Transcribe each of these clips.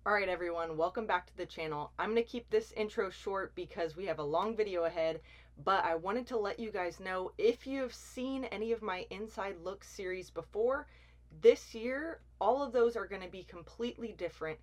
Alright everyone, welcome back to the channel. I'm going to keep this intro short because we have a long video ahead, but I wanted to let you guys know if you have seen any of my Inside Look series before, this year all of those are going to be completely different.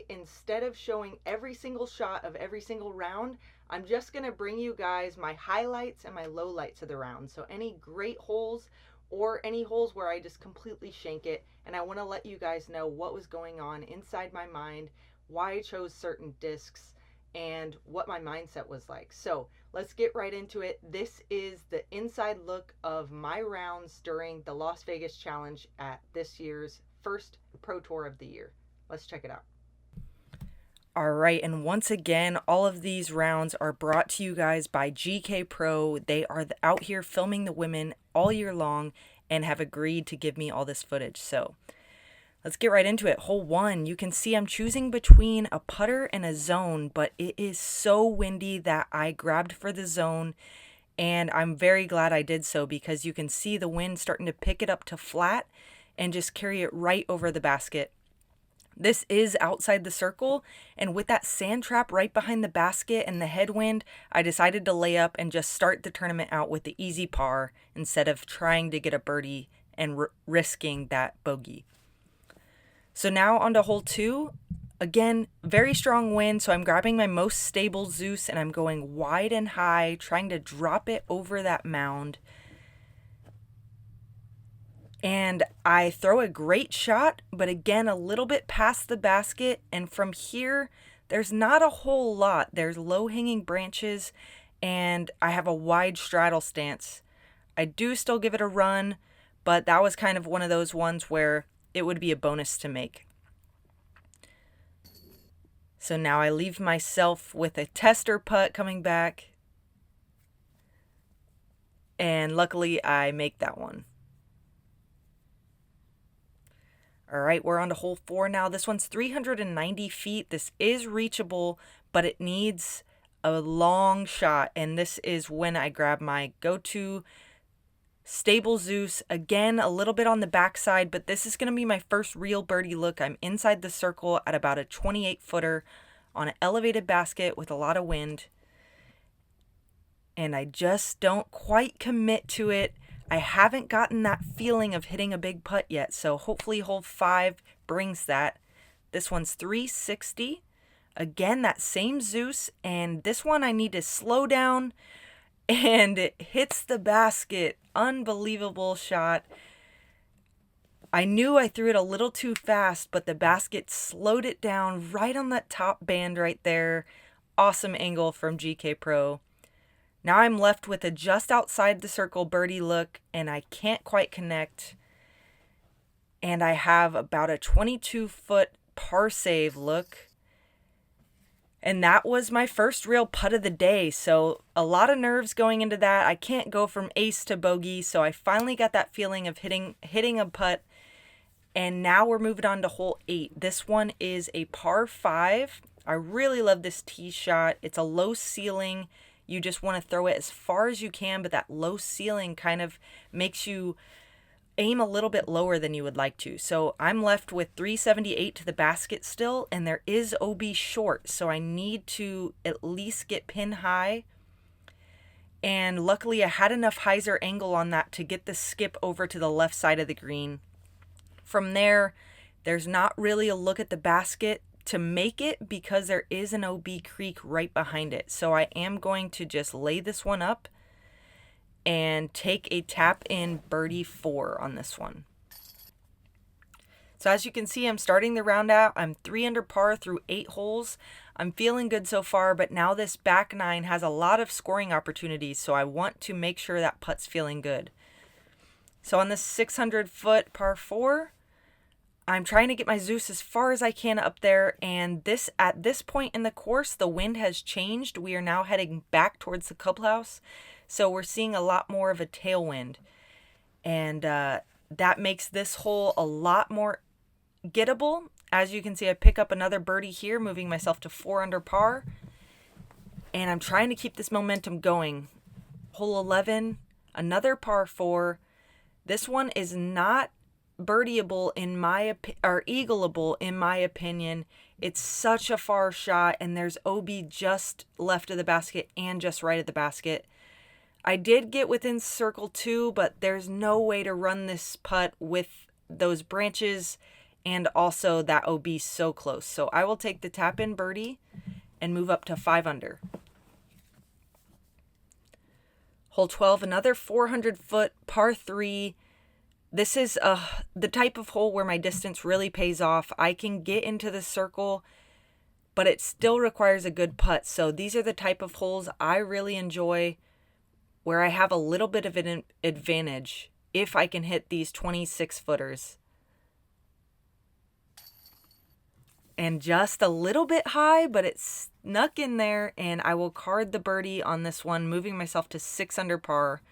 Instead of showing every single shot of every single round, I'm just going to bring you guys my highlights and my lowlights of the round. So any great holes or any holes where I just completely shank it, and I want to let you guys know what was going on inside my mind, why I chose certain discs, and what my mindset was like. So let's get right into it. This is the inside look of my rounds during the Las Vegas Challenge at this year's first Pro Tour of the year. Let's check it out. All right, and once again, all of these rounds are brought to you guys by GKPro. They are out here filming the women all year long and have agreed to give me all this footage. So let's get right into it. Hole 1, you can see I'm choosing between a putter and a zone, but it is so windy that I grabbed for the zone, and I'm very glad I did so because you can see the wind starting to pick it up to flat and just carry it right over the basket. This is outside the circle, and with that sand trap right behind the basket and the headwind, I decided to lay up and just start the tournament out with the easy par instead of trying to get a birdie and risking that bogey. So now on to hole 2. Again, very strong wind, so I'm grabbing my most stable Zeus and I'm going wide and high, trying to drop it over that mound. And I throw a great shot, but again, a little bit past the basket. And from here, there's not a whole lot. There's low-hanging branches, and I have a wide straddle stance. I do still give it a run, but that was kind of one of those ones where it would be a bonus to make. So now I leave myself with a tester putt coming back. And luckily, I make that one. All right, we're on to hole 4 now. This one's 390 feet. This is reachable, but it needs a long shot. And this is when I grab my go-to stable Zeus. Again, a little bit on the backside, but this is going to be my first real birdie look. I'm inside the circle at about a 28-footer on an elevated basket with a lot of wind. And I just don't quite commit to it. I haven't gotten that feeling of hitting a big putt yet, so hopefully hole 5 brings that. This one's 360. Again, that same Zeus, and this one I need to slow down, and it hits the basket. Unbelievable shot. I knew I threw it a little too fast, but the basket slowed it down right on that top band right there. Awesome angle from GKPro. Now I'm left with a just outside the circle birdie look, and I can't quite connect. And I have about a 22-foot par save look. And that was my first real putt of the day, so a lot of nerves going into that. I can't go from ace to bogey, so I finally got that feeling of hitting a putt. And now we're moving on to hole 8. This one is a par 5. I really love this tee shot. It's a low ceiling. You just want to throw it as far as you can, but that low ceiling kind of makes you aim a little bit lower than you would like to. So I'm left with 378 to the basket still, and there is OB short, so I need to at least get pin high. And luckily I had enough hyzer angle on that to get the skip over to the left side of the green. From there, there's not really a look at the basket to make it because there is an OB creek right behind it. So I am going to just lay this one up and take a tap in birdie 4 on this one. So as you can see, I'm starting the round out. I'm 3 under par through 8 holes. I'm feeling good so far, but now this back 9 has a lot of scoring opportunities, so I want to make sure that putt's feeling good. So on this 600-foot par 4, I'm trying to get my Zeus as far as I can up there, and at this point in the course, the wind has changed. We are now heading back towards the clubhouse, so we're seeing a lot more of a tailwind, and that makes this hole a lot more gettable. As you can see, I pick up another birdie here, moving myself to 4 under par, and I'm trying to keep this momentum going. Hole 11, another par 4. This one is not birdieable or eagleable in my opinion. It's such a far shot, and there's OB just left of the basket and just right of the basket. I did get within circle 2, but there's no way to run this putt with those branches and also that OB so close. So I will take the tap in birdie and move up to 5 under. Hole 12, another 400-foot par 3. This is the type of hole where my distance really pays off. I can get into the circle, but it still requires a good putt. So these are the type of holes I really enjoy, where I have a little bit of an advantage if I can hit these 26-footers. And just a little bit high, but it snuck in there, and I will card the birdie on this one, moving myself to 6 under par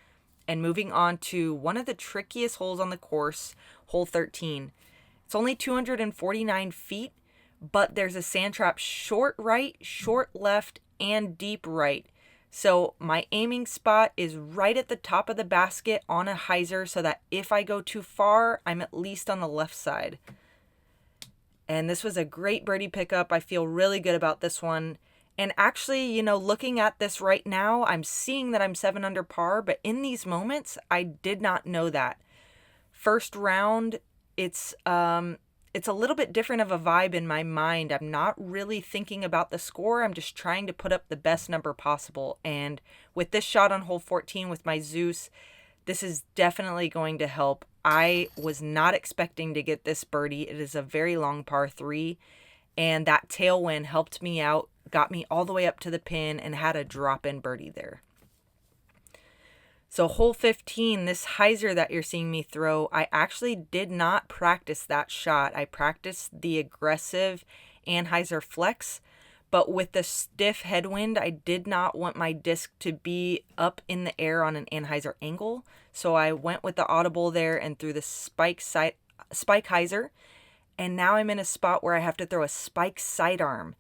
and moving on to one of the trickiest holes on the course, hole 13. It's only 249 feet, but there's a sand trap short right, short left, and deep right. So my aiming spot is right at the top of the basket on a hyzer, so that if I go too far, I'm at least on the left side. And this was a great birdie pickup. I feel really good about this one. And actually, looking at this right now, I'm seeing that I'm 7 under par, but in these moments, I did not know that. First round, it's a little bit different of a vibe in my mind. I'm not really thinking about the score. I'm just trying to put up the best number possible. And with this shot on hole 14 with my Zeus, this is definitely going to help. I was not expecting to get this birdie. It is a very long par 3, and that tailwind helped me out, got me all the way up to the pin, and had a drop-in birdie there. So hole 15, this hyzer that you're seeing me throw, I actually did not practice that shot. I practiced the aggressive anhyzer flex, but with the stiff headwind, I did not want my disc to be up in the air on an anhyzer angle. So I went with the audible there and threw the spike hyzer. And now I'm in a spot where I have to throw a spike sidearm.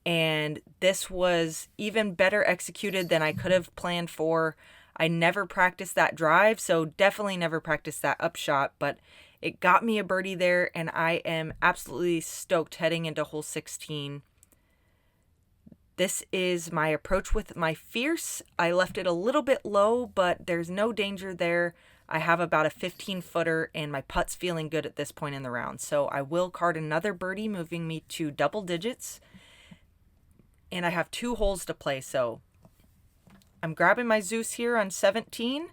And this was even better executed than I could have planned for. I never practiced that drive, so definitely never practiced that upshot, but it got me a birdie there, and I am absolutely stoked heading into hole 16. This is my approach with my Fierce. I left it a little bit low, but there's no danger there. I have about a 15-footer, and my putt's feeling good at this point in the round. So I will card another birdie, moving me to double digits. And I have 2 holes to play, so I'm grabbing my Zeus here on 17.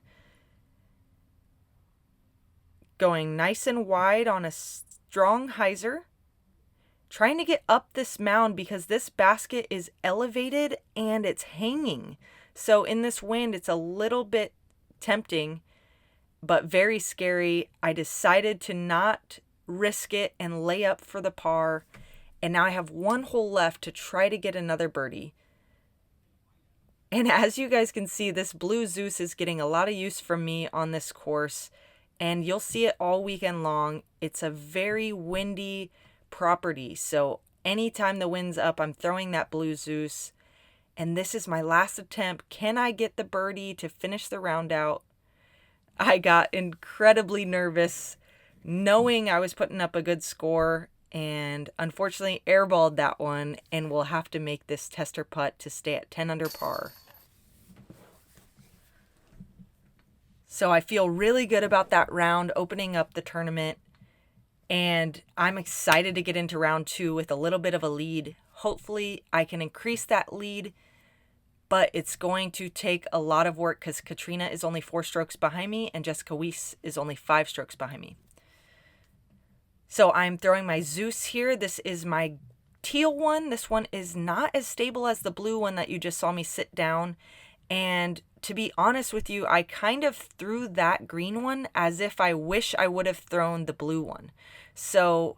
Going nice and wide on a strong hyzer. Trying to get up this mound because this basket is elevated and it's hanging. So in this wind, it's a little bit tempting, but very scary. I decided to not risk it and lay up for the par. And now I have 1 hole left to try to get another birdie. And as you guys can see, this blue Zeus is getting a lot of use from me on this course. And you'll see it all weekend long. It's a very windy property, so anytime the wind's up, I'm throwing that blue Zeus. And this is my last attempt. Can I get the birdie to finish the round out? I got incredibly nervous knowing I was putting up a good score, and unfortunately airballed that one, and will have to make this tester putt to stay at 10 under par. So I feel really good about that round opening up the tournament. And I'm excited to get into round 2 with a little bit of a lead. Hopefully I can increase that lead, but it's going to take a lot of work because Katrina is only 4 strokes behind me and Jessica Weiss is only 5 strokes behind me. So I'm throwing my Zeus here. This is my teal one. This one is not as stable as the blue one that you just saw me sit down. And to be honest with you, I kind of threw that green one as if I wish I would have thrown the blue one. So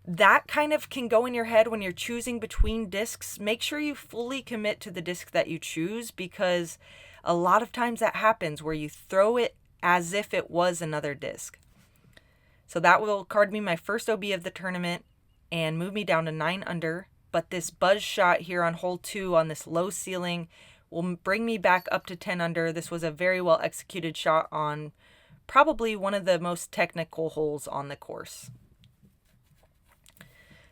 that kind of can go in your head when you're choosing between discs. Make sure you fully commit to the disc that you choose, because a lot of times that happens where you throw it as if it was another disc. So that will card me my first OB of the tournament and move me down to 9 under. But this buzz shot here on hole 2 on this low ceiling will bring me back up to 10 under. This was a very well executed shot on probably one of the most technical holes on the course.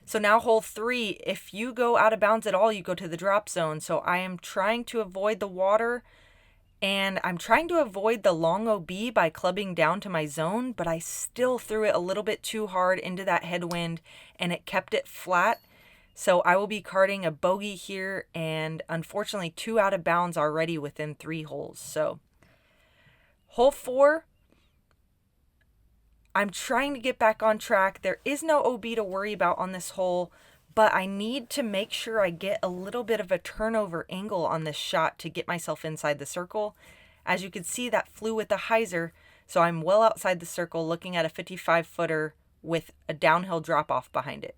So now hole 3, if you go out of bounds at all, you go to the drop zone. So I am trying to avoid the water, and I'm trying to avoid the long OB by clubbing down to my zone, but I still threw it a little bit too hard into that headwind, and it kept it flat. So I will be carding a bogey here, and unfortunately 2 out of bounds already within 3 holes. So hole 4, I'm trying to get back on track. There is no OB to worry about on this hole, but I need to make sure I get a little bit of a turnover angle on this shot to get myself inside the circle. As you can see, that flew with the hyzer, so I'm well outside the circle looking at a 55-footer with a downhill drop-off behind it.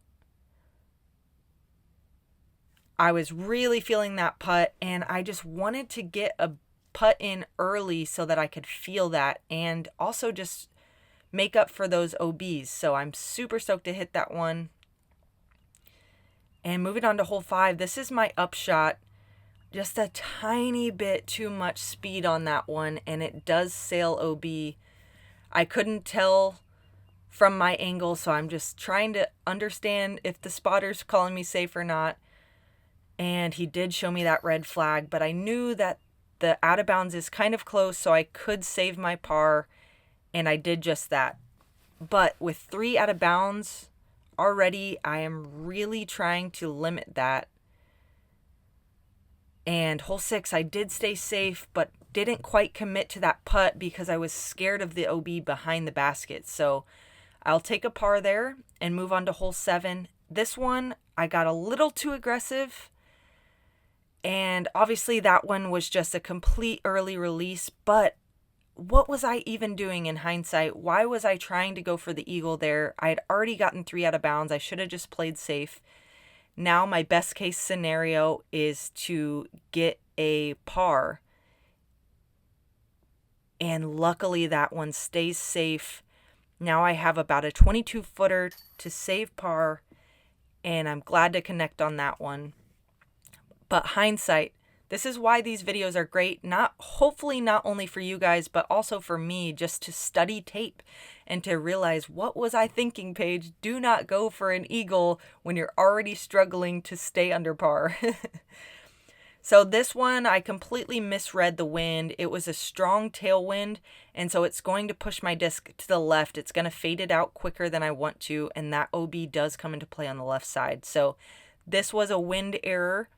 I was really feeling that putt, and I just wanted to get a putt in early so that I could feel that and also just make up for those OBs. So I'm super stoked to hit that one. And moving on to hole 5, this is my upshot. Just a tiny bit too much speed on that one, and it does sail OB. I couldn't tell from my angle, so I'm just trying to understand if the spotter's calling me safe or not. And he did show me that red flag, but I knew that the out of bounds is kind of close, so I could save my par, and I did just that. But with 3 out of bounds already, I am really trying to limit that. And hole 6, I did stay safe, but didn't quite commit to that putt because I was scared of the OB behind the basket. So I'll take a par there and move on to hole 7. This one, I got a little too aggressive. And obviously that one was just a complete early release, but what was I even doing in hindsight? Why was I trying to go for the eagle there? I had already gotten 3 out of bounds. I should have just played safe. Now my best case scenario is to get a par. And luckily that one stays safe. Now I have about a 22-footer to save par, and I'm glad to connect on that one. But hindsight, this is why these videos are great, hopefully not only for you guys, but also for me, just to study tape and to realize, what was I thinking, Paige? Do not go for an eagle when you're already struggling to stay under par. So this one, I completely misread the wind. It was a strong tailwind, and so it's going to push my disc to the left. It's going to fade it out quicker than I want to, and that OB does come into play on the left side. So this was a wind error,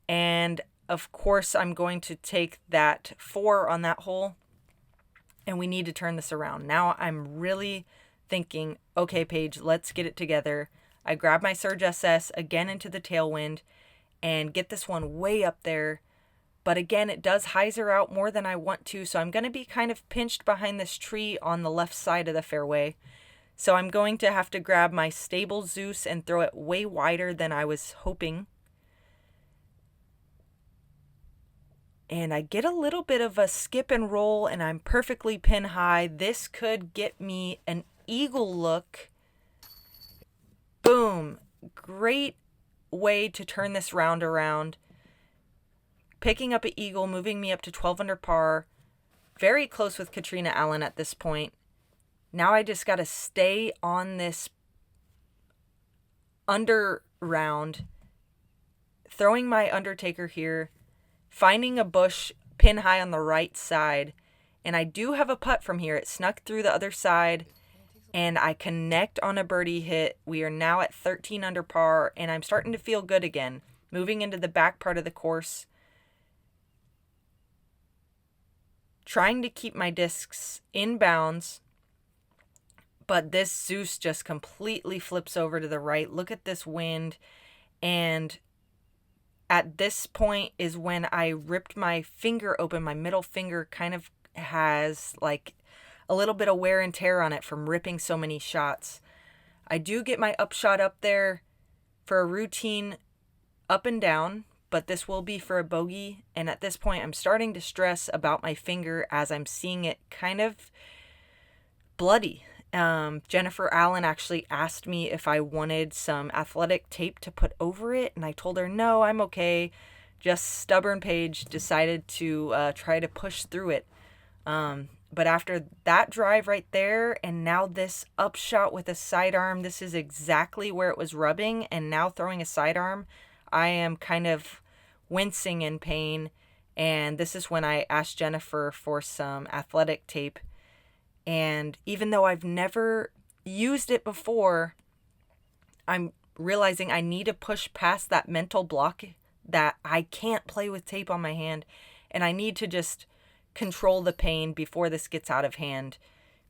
and of course, I'm going to take that 4 on that hole, and we need to turn this around. Now I'm really thinking, okay, Paige, let's get it together. I grab my Surge SS again into the tailwind and get this one way up there. But again, it does hyzer out more than I want to, so I'm going to be kind of pinched behind this tree on the left side of the fairway. So I'm going to have to grab my stable Zeus and throw it way wider than I was hoping. And I get a little bit of a skip and roll, and I'm perfectly pin high. This could get me an eagle look. Boom. Great way to turn this round around. Picking up an eagle, moving me up to 12 under par. Very close with Katrina Allen at this point. Now I just got to stay on this under round. Throwing my Undertaker here. Finding a bush pin high on the right side, and I do have a putt from here. It snuck through the other side, and I connect on a birdie hit. We are now at 13 under par, and I'm starting to feel good again. Moving into the back part of the course, trying to keep my discs in bounds, but this Zeus just completely flips over to the right. Look at this wind, and at this point is when I ripped my finger open. My middle finger kind of has like a little bit of wear and tear on it from ripping so many shots. I do get my upshot up there for a routine up and down, but this will be for a bogey. And at this point, I'm starting to stress about my finger as I'm seeing it kind of bloody. Jennifer Allen actually asked me if I wanted some athletic tape to put over it, and I told her, no, I'm okay. Just stubborn Paige decided to try to push through it. But after that drive right there, and now this upshot with a sidearm, this is exactly where it was rubbing. And now throwing a sidearm, I am kind of wincing in pain. And this is when I asked Jennifer for some athletic tape. And even though I've never used it before, I'm realizing I need to push past that mental block that I can't play with tape on my hand. And I need to just control the pain before this gets out of hand,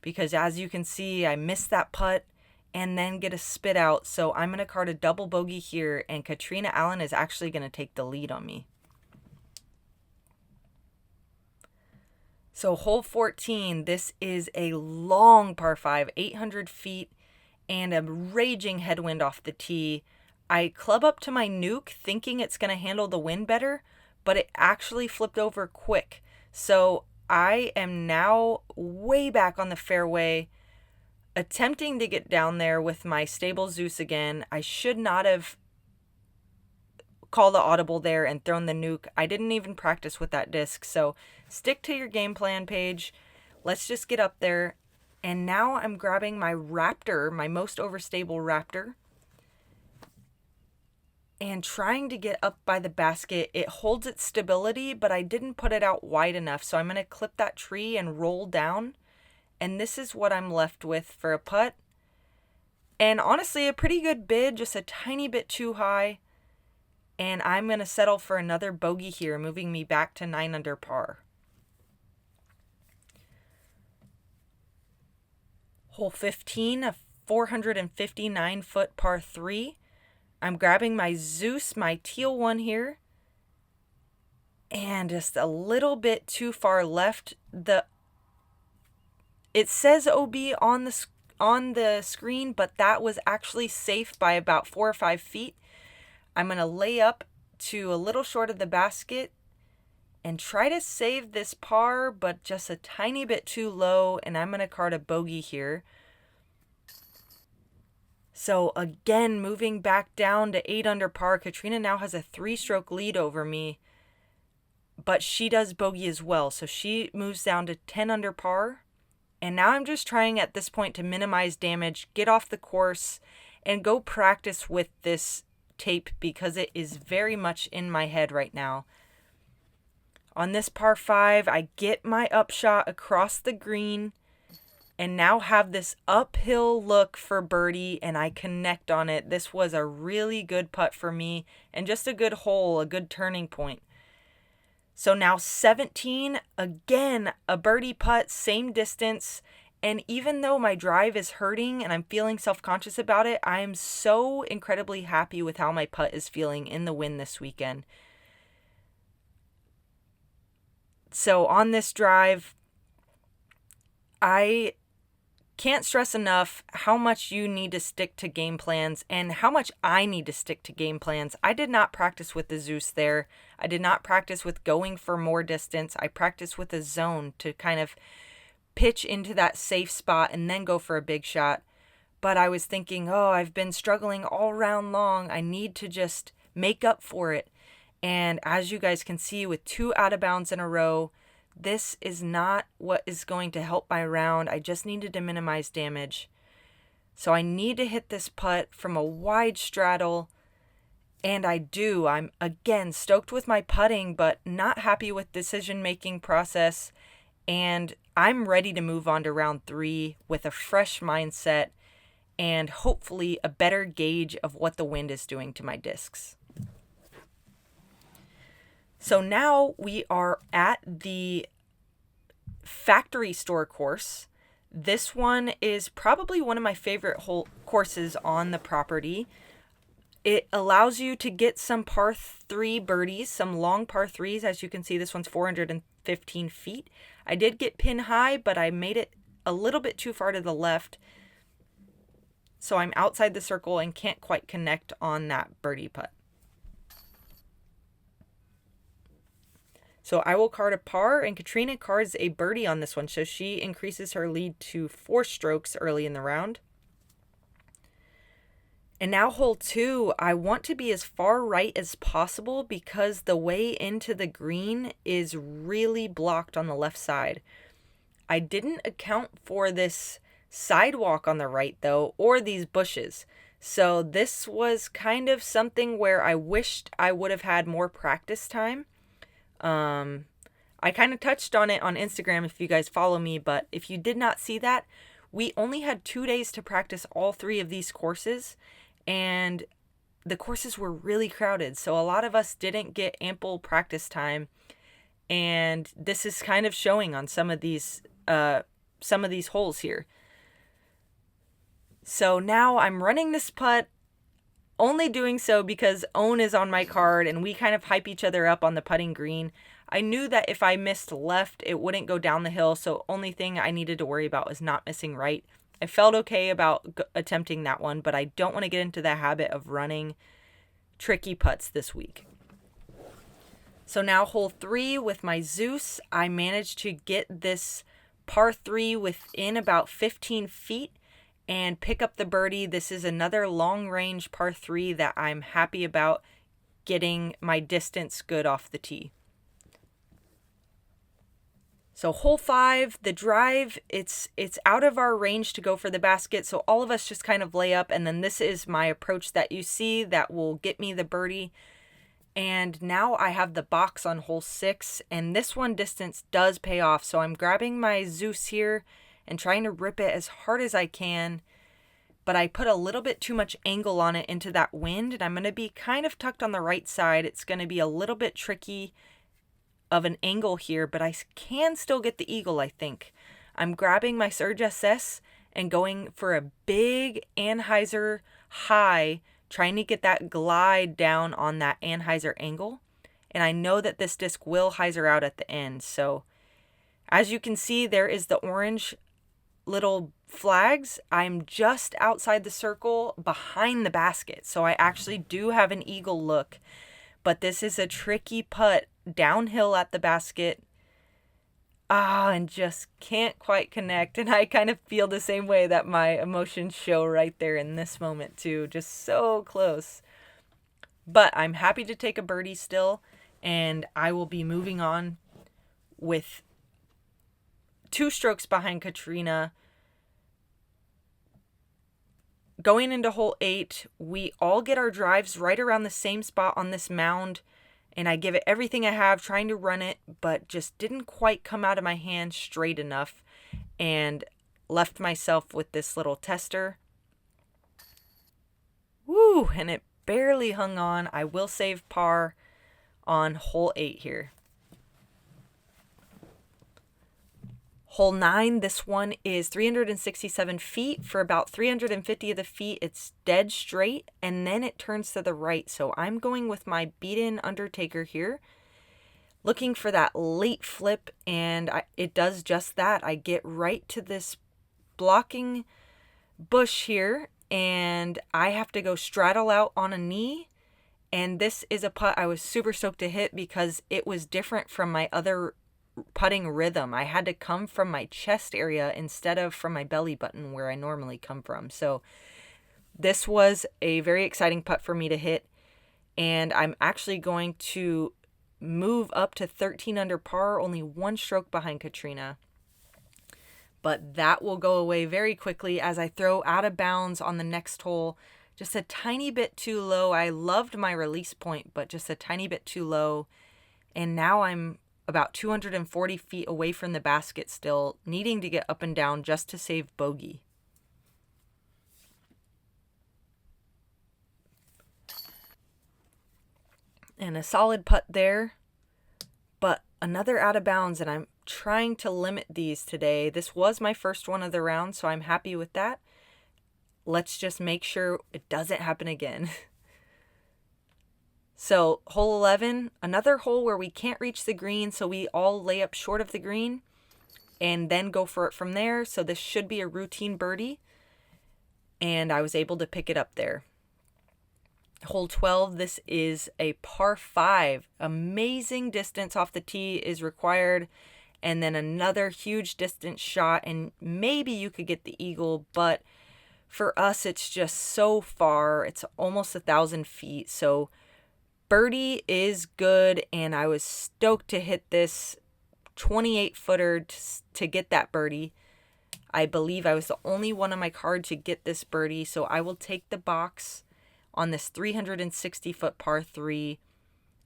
because as you can see, I missed that putt and then get a spit out. So I'm going to card a double bogey here, and Katrina Allen is actually going to take the lead on me. So hole 14, this is a long par 5, 800 feet, and a raging headwind off the tee. I club up to my nuke thinking it's going to handle the wind better, but it actually flipped over quick. So I am now way back on the fairway, attempting to get down there with my stable Zeus again. I should not have called the audible there and thrown the nuke. I didn't even practice with that disc. So stick to your game plan, Paige. Let's just get up there. And now I'm grabbing my Raptor, my most overstable Raptor, and trying to get up by the basket. It holds its stability, but I didn't put it out wide enough. So I'm going to clip that tree and roll down. And this is what I'm left with for a putt. And honestly, a pretty good bid, just a tiny bit too high. And I'm going to settle for another bogey here, moving me back to 9 under par. Hole 15, a 459-foot par 3. I'm grabbing my Zeus, my teal one here, and just a little bit too far left. It says OB on the screen, but that was actually safe by about 4 or 5 feet. I'm going to lay up to a little short of the basket and try to save this par, but just a tiny bit too low, and I'm going to card a bogey here. So again, moving back down to 8 under par. Katrina now has a 3-stroke lead over me, but she does bogey as well. So she moves down to 10 under par. And now I'm just trying at this point to minimize damage, get off the course, and go practice with this tape because it is very much in my head right now. On this par 5, I get my upshot across the green and now have this uphill look for birdie, and I connect on it. This was a really good putt for me and just a good hole, a good turning point. So now 17, again, a birdie putt, same distance. And even though my drive is hurting and I'm feeling self-conscious about it, I am so incredibly happy with how my putt is feeling in the wind this weekend. So on this drive, I can't stress enough how much you need to stick to game plans and how much I need to stick to game plans. I did not practice with the Zeus there. I did not practice with going for more distance. I practiced with a zone to kind of pitch into that safe spot and then go for a big shot. But I was thinking, I've been struggling all round long. I need to just make up for it. And as you guys can see, with 2 out of bounds in a row, this is not what is going to help my round. I just needed to minimize damage. So I need to hit this putt from a wide straddle, and I do. I'm, again, stoked with my putting, but not happy with decision-making process. And I'm ready to move on to round 3 with a fresh mindset and hopefully a better gauge of what the wind is doing to my discs. So now we are at the factory store course. This one is probably one of my favorite courses on the property. It allows you to get some par 3 birdies, some long par 3s. As you can see, this one's 415 feet. I did get pin high, but I made it a little bit too far to the left. So I'm outside the circle and can't quite connect on that birdie putt. So I will card a par, and Katrina cards a birdie on this one. So she increases her lead to 4 strokes early in the round. And now hole 2, I want to be as far right as possible because the way into the green is really blocked on the left side. I didn't account for this sidewalk on the right though, or these bushes. So this was kind of something where I wished I would have had more practice time. I kind of touched on it on Instagram if you guys follow me, but if you did not see that, we only had 2 days to practice all 3 of these courses, and the courses were really crowded. So a lot of us didn't get ample practice time, and this is kind of showing on some of these holes here. So now I'm running this putt, only doing so because Own is on my card and we kind of hype each other up on the putting green. I knew that if I missed left, it wouldn't go down the hill, so only thing I needed to worry about was not missing right. I felt okay about attempting that one, but I don't want to get into the habit of running tricky putts this week. So now hole 3 with my Zeus, I managed to get this par 3 within about 15 feet and pick up the birdie. This is another long range par 3 that I'm happy about getting my distance good off the tee. So hole 5, the drive, it's out of our range to go for the basket, so all of us just kind of lay up, and then this is my approach that you see that will get me the birdie. And now I have the box on hole 6, and this one distance does pay off, so I'm grabbing my Zeus here and trying to rip it as hard as I can, but I put a little bit too much angle on it into that wind, and I'm going to be kind of tucked on the right side. It's going to be a little bit tricky of an angle here, but I can still get the eagle, I think. I'm grabbing my Surge SS and going for a big Anheuser high, trying to get that glide down on that Anheuser angle. And I know that this disc will hyzer out at the end. So as you can see, there is the orange little flags. I'm just outside the circle behind the basket. So I actually do have an eagle look, but this is a tricky putt downhill at the basket. And just can't quite connect. And I kind of feel the same way that my emotions show right there in this moment too. Just so close. But I'm happy to take a birdie still, and I will be moving on with 2 strokes behind Katrina. Going into hole 8, we all get our drives right around the same spot on this mound, and I give it everything I have trying to run it, but just didn't quite come out of my hand straight enough and left myself with this little tester. Woo! And it barely hung on. I will save par on hole 8 here. Hole 9, this one is 367 feet. For about 350 of the feet, it's dead straight, and then it turns to the right. So I'm going with my beat-in Undertaker here, looking for that late flip, and it does just that. I get right to this blocking bush here, and I have to go straddle out on a knee. And this is a putt I was super stoked to hit because it was different from my other putting rhythm. I had to come from my chest area instead of from my belly button where I normally come from. So this was a very exciting putt for me to hit, and I'm actually going to move up to 13 under par, only 1 stroke behind Katrina. But that will go away very quickly as I throw out of bounds on the next hole. Just a tiny bit too low. I loved my release point, but just a tiny bit too low. And now I'm about 240 feet away from the basket still, needing to get up and down just to save bogey. And a solid putt there, but another out of bounds, and I'm trying to limit these today. This was my first one of the round, so I'm happy with that. Let's just make sure it doesn't happen again. So hole 11, another hole where we can't reach the green, so we all lay up short of the green and then go for it from there. So this should be a routine birdie, and I was able to pick it up there. Hole 12, this is a par 5. Amazing distance off the tee is required, and then another huge distance shot, and maybe you could get the eagle, but for us it's just so far. It's almost 1,000 feet, so birdie is good, and I was stoked to hit this 28 footer to get that birdie. I believe I was the only one on my card to get this birdie, so I will take the box on this 360 foot par 3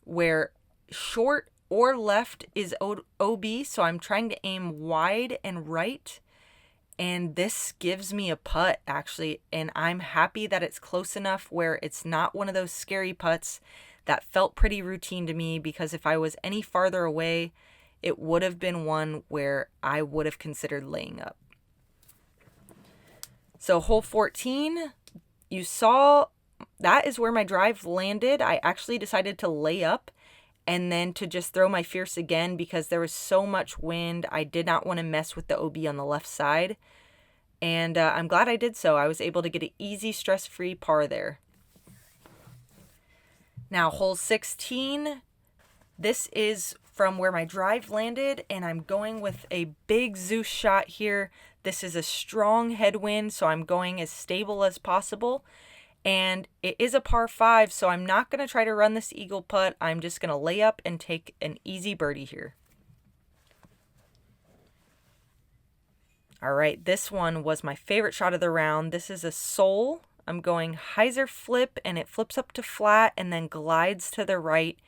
where short or left is OB, so I'm trying to aim wide and right, and this gives me a putt actually, and I'm happy that it's close enough where it's not one of those scary putts that felt pretty routine to me, because if I was any farther away, it would have been one where I would have considered laying up. So hole 14, you saw that is where my drive landed. I actually decided to lay up and then to just throw my fierce again because there was so much wind. I did not want to mess with the OB on the left side. And I'm glad I did so. I was able to get an easy, stress-free par there. Now, hole 16, this is from where my drive landed, and I'm going with a big Zeus shot here. This is a strong headwind, so I'm going as stable as possible. And it is a par 5, so I'm not going to try to run this eagle putt. I'm just going to lay up and take an easy birdie here. All right, this one was my favorite shot of the round. This is a sole. I'm going hyzer flip, and it flips up to flat and then glides to the right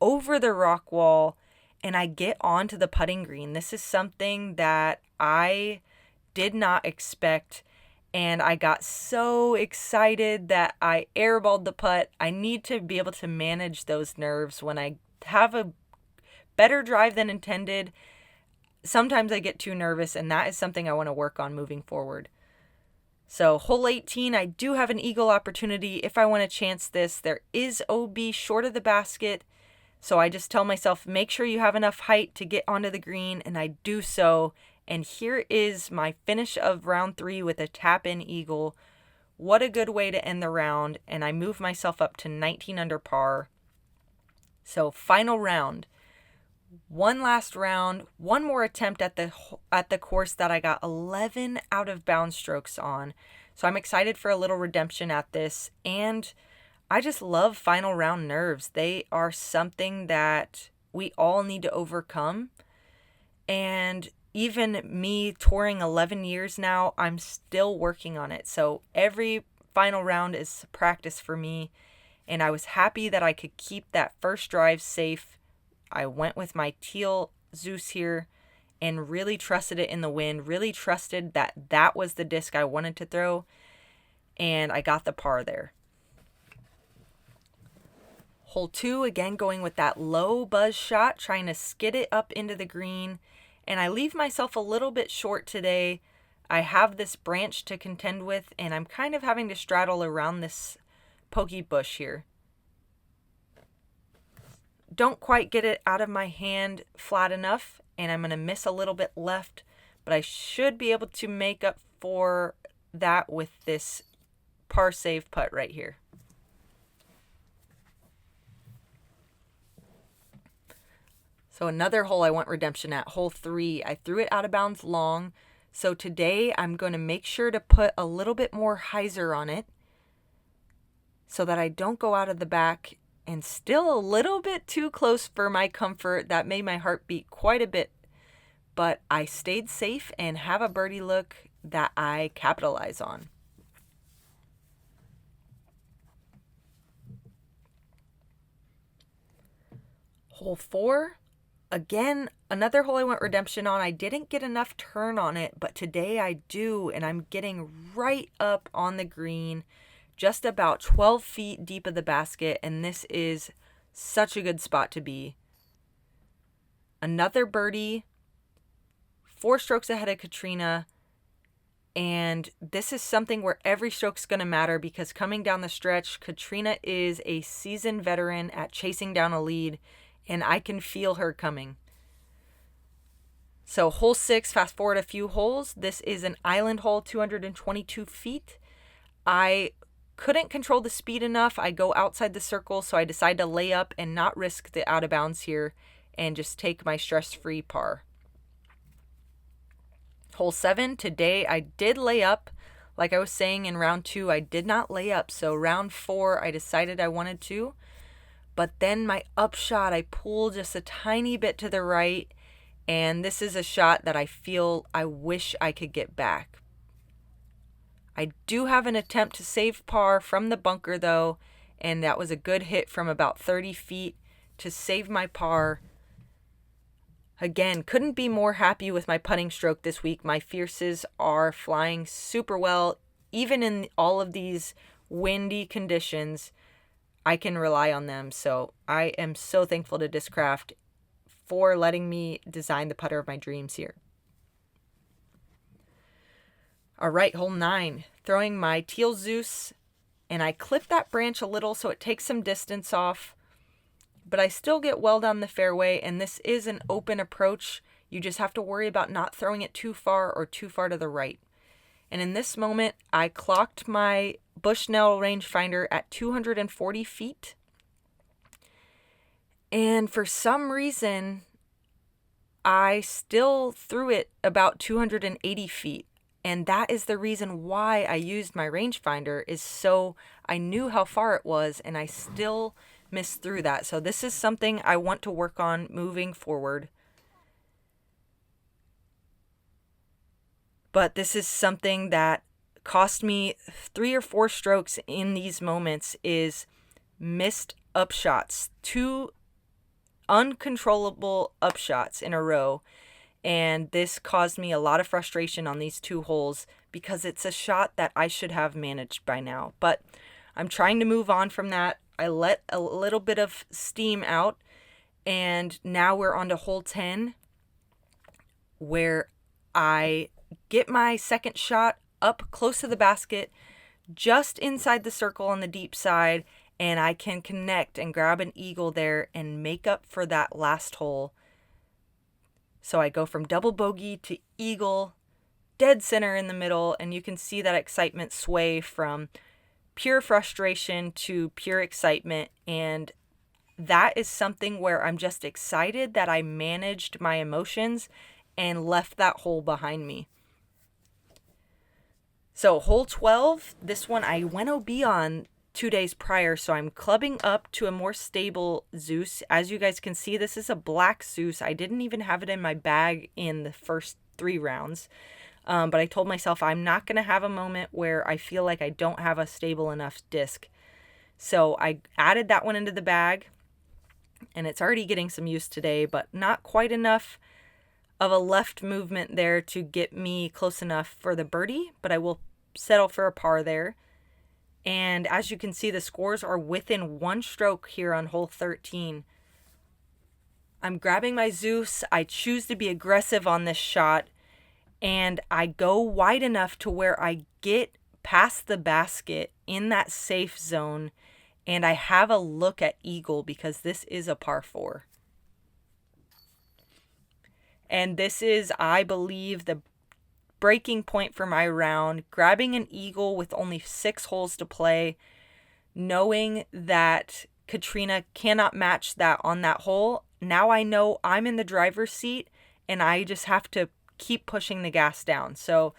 over the rock wall, and I get onto the putting green. This is something that I did not expect, and I got so excited that I airballed the putt. I need to be able to manage those nerves when I have a better drive than intended. Sometimes I get too nervous, and that is something I want to work on moving forward. So hole 18, I do have an eagle opportunity if I want to chance this. There is OB short of the basket, so I just tell myself, make sure you have enough height to get onto the green, and I do so. And here is my finish of round 3 with a tap-in eagle. What a good way to end the round, and I move myself up to 19 under par. So final round. One last round, one more attempt at the course that I got 11 out of bounds strokes on. So I'm excited for a little redemption at this, and I just love final round nerves. They are something that we all need to overcome. And even me touring 11 years now, I'm still working on it. So every final round is practice for me, and I was happy that I could keep that first drive safe. I went with my teal Zeus here and really trusted it in the wind, really trusted that that was the disc I wanted to throw, and I got the par there. Hole 2, again going with that low buzz shot, trying to skid it up into the green, and I leave myself a little bit short today. I have this branch to contend with, and I'm kind of having to straddle around this pokey bush here. Don't quite get it out of my hand flat enough, and I'm going to miss a little bit left, but I should be able to make up for that with this par save putt right here. So another hole I want redemption at, hole 3. I threw it out of bounds long, so today I'm going to make sure to put a little bit more hyzer on it so that I don't go out of the back. And still a little bit too close for my comfort. That made my heart beat quite a bit. But I stayed safe and have a birdie look that I capitalize on. Hole 4. Again, another hole I went redemption on. I didn't get enough turn on it, but today I do. And I'm getting right up on the green, just about 12 feet deep of the basket, and this is such a good spot to be. Another birdie, 4 strokes ahead of Katrina, and this is something where every stroke's going to matter because coming down the stretch, Katrina is a seasoned veteran at chasing down a lead, and I can feel her coming. So hole 6, fast forward a few holes. This is an island hole, 222 feet. I couldn't control the speed enough. I go outside the circle, so I decide to lay up and not risk the out of bounds here and just take my stress-free par. Hole 7, today I did lay up. Like I was saying in round 2, I did not lay up. So round 4, I decided I wanted to. But then my upshot, I pulled just a tiny bit to the right, And this is a shot that I feel I wish I could get back. I do have an attempt to save par from the bunker though, and that was a good hit from about 30 feet to save my par. Again, couldn't be more happy with my putting stroke this week. My fierces are flying super well. Even in all of these windy conditions, I can rely on them. So I am so thankful to Discraft for letting me design the putter of my dreams here. All right, hole 9, throwing my teal Zeus, and I clip that branch a little so it takes some distance off, but I still get well down the fairway, and this is an open approach. You just have to worry about not throwing it too far or too far to the right. And in this moment, I clocked my Bushnell rangefinder at 240 feet. And for some reason, I still threw it about 280 feet. And that is the reason why I used my rangefinder, is so I knew how far it was and I still missed through that. So this is something I want to work on moving forward. But this is something that cost me 3 or 4 strokes in these moments, is missed upshots, 2 uncontrollable upshots in a row. And this caused me a lot of frustration on these 2 holes because it's a shot that I should have managed by now. But I'm trying to move on from that. I let a little bit of steam out, and now we're on to hole 10, where I get my second shot up close to the basket, just inside the circle on the deep side, and I can connect and grab an eagle there and make up for that last hole. So I go from double bogey to eagle, dead center in the middle, and you can see that excitement sway from pure frustration to pure excitement. And that is something where I'm just excited that I managed my emotions and left that hole behind me. So hole 12, this one I went OB on 2 days prior, so I'm clubbing up to a more stable Zeus. As you guys can see, this is a black Zeus. I didn't even have it in my bag in the first 3 rounds, but I told myself I'm not going to have a moment where I feel like I don't have a stable enough disc. So I added that one into the bag, and it's already getting some use today, but not quite enough of a left movement there to get me close enough for the birdie, but I will settle for a par there. And as you can see, the scores are within 1 stroke here on hole 13. I'm grabbing my Zeus. I choose to be aggressive on this shot, and I go wide enough to where I get past the basket in that safe zone, and I have a look at eagle because this is a par 4. And this is, I believe, the breaking point for my round, grabbing an eagle with only 6 holes to play, knowing that Katrina cannot match that on that hole. Now I know I'm in the driver's seat and I just have to keep pushing the gas down. So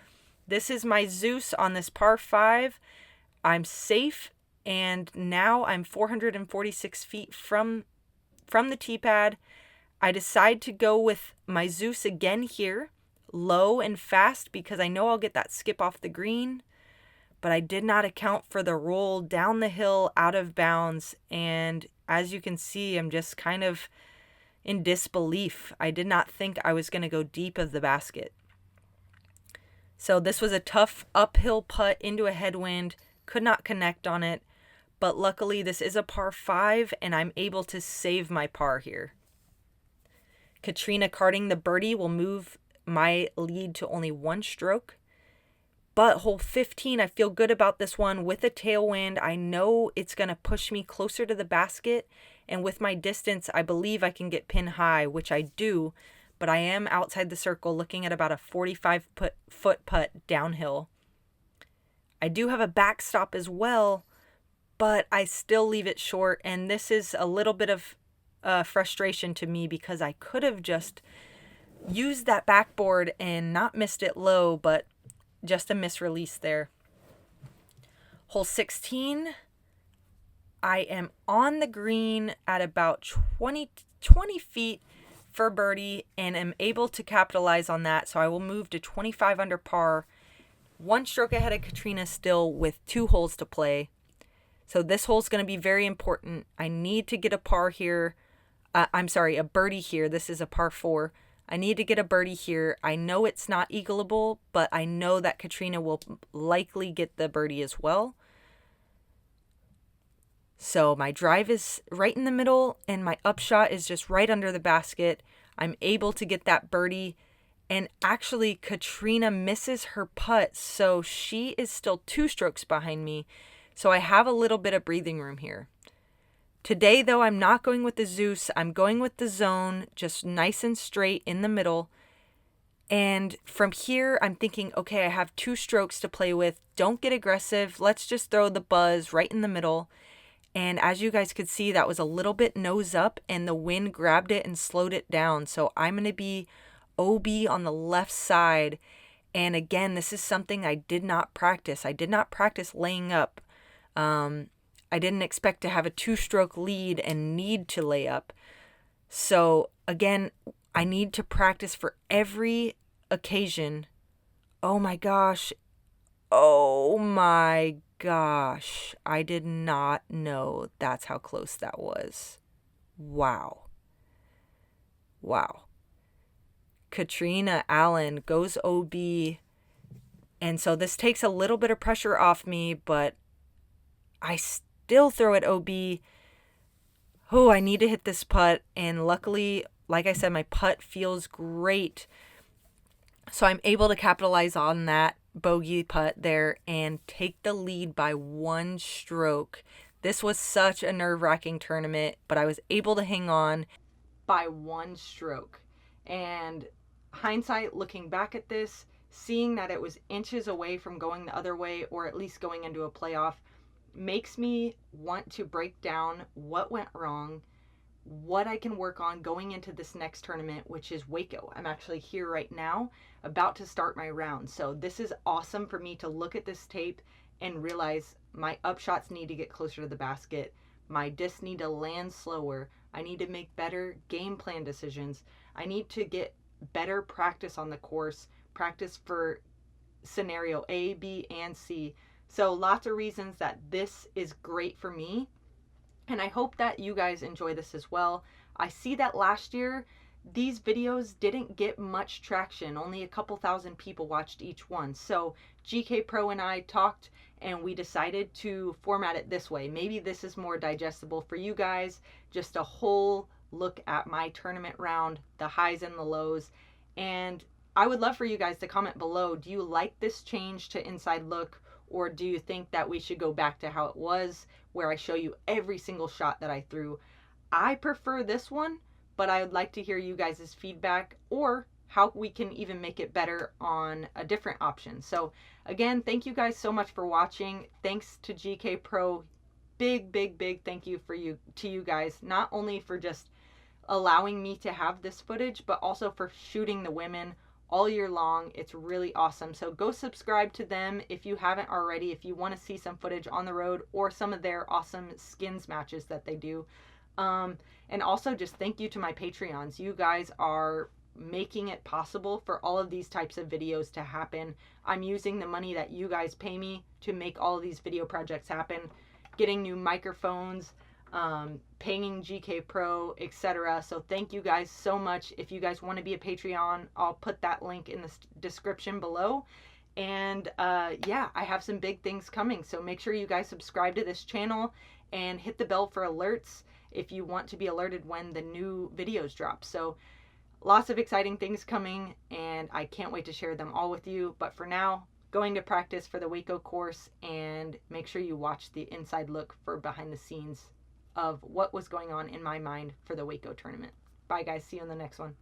this is my Zeus on this par 5. I'm safe, and now I'm 446 feet from the tee pad. I decide to go with my Zeus again here, low and fast, because I know I'll get that skip off the green, but I did not account for the roll down the hill out of bounds. And as you can see, I'm just kind of in disbelief. I did not think I was going to go deep of the basket. So this was a tough uphill putt into a headwind, could not connect on it, but luckily this is a par 5 and I'm able to save my par here. Katrina carding the birdie will move my lead to only 1 stroke. But hole 15, I feel good about this one. With a tailwind, I know it's going to push me closer to the basket. And with my distance, I believe I can get pin high, which I do. But I am outside the circle looking at about a 45-foot putt downhill. I do have a backstop as well, but I still leave it short. And this is a little bit of frustration to me because I could have just used that backboard and not missed it low, but just a misrelease there. Hole 16, I am on the green at about 20 feet for birdie and am able to capitalize on that. So I will move to 25 under par, 1 stroke ahead of Katrina still with 2 holes to play. So this hole's going to be very important. I need to get a par here. A birdie here. This is a par 4. I need to get a birdie here. I know it's not eagleable, but I know that Katrina will likely get the birdie as well. So my drive is right in the middle and my upshot is just right under the basket. I'm able to get that birdie. And actually, Katrina misses her putt, so she is still 2 strokes behind me. So I have a little bit of breathing room here. Today, though, I'm not going with the Zeus. I'm going with the zone, just nice and straight in the middle. And from here, I'm thinking, okay, I have 2 strokes to play with. Don't get aggressive. Let's just throw the buzz right in the middle. And as you guys could see, that was a little bit nose up and the wind grabbed it and slowed it down. So I'm going to be OB on the left side. And again, this is something I did not practice. I did not practice laying up. I didn't expect to have a 2-stroke lead and need to lay up. So again, I need to practice for every occasion. Oh my gosh. Oh my gosh. I did not know that's how close that was. Wow. Wow. Katrina Allen goes OB. And so this takes a little bit of pressure off me, but I still throw it OB. Oh, I need to hit this putt. And luckily, like I said, my putt feels great. So I'm able to capitalize on that bogey putt there and take the lead by 1 stroke. This was such a nerve-wracking tournament, but I was able to hang on by 1 stroke. And hindsight, looking back at this, seeing that it was inches away from going the other way, or at least going into a playoff, makes me want to break down what went wrong, what I can work on going into this next tournament, which is Waco. I'm actually here right now, about to start my round. So this is awesome for me to look at this tape and realize my upshots need to get closer to the basket. My discs need to land slower. I need to make better game plan decisions. I need to get better practice on the course, practice for scenario A, B, and C. So lots of reasons that this is great for me. And I hope that you guys enjoy this as well. I see that last year, these videos didn't get much traction. Only a couple thousand people watched each one. So GKPro and I talked and we decided to format it this way. Maybe this is more digestible for you guys. Just a whole look at my tournament round, the highs and the lows. And I would love for you guys to comment below. Do you like this change to inside look? Or do you think that we should go back to how it was, where I show you every single shot that I threw? I prefer this one, but I would like to hear you guys' feedback or how we can even make it better on a different option. So again, thank you guys so much for watching. Thanks to GK Pro. Big thank you to you guys, not only for just allowing me to have this footage, but also for shooting the women all year long. It's really awesome. So go subscribe to them if you haven't already, if you want to see some footage on the road or some of their awesome skins matches that they do. And also just thank you to my Patreons. You guys are making it possible for all of these types of videos to happen. I'm using the money that you guys pay me to make all of these video projects happen, getting new microphones, paying GK Pro, etc. So thank you guys so much. If you guys want to be a Patreon, I'll put that link in the description below. And yeah, I have some big things coming. So make sure you guys subscribe to this channel and hit the bell for alerts if you want to be alerted when the new videos drop. So lots of exciting things coming, and I can't wait to share them all with you. But for now, going to practice for the Waco course, and make sure you watch the inside look for behind the scenes of what was going on in my mind for the Waco tournament. Bye guys, see you in the next one.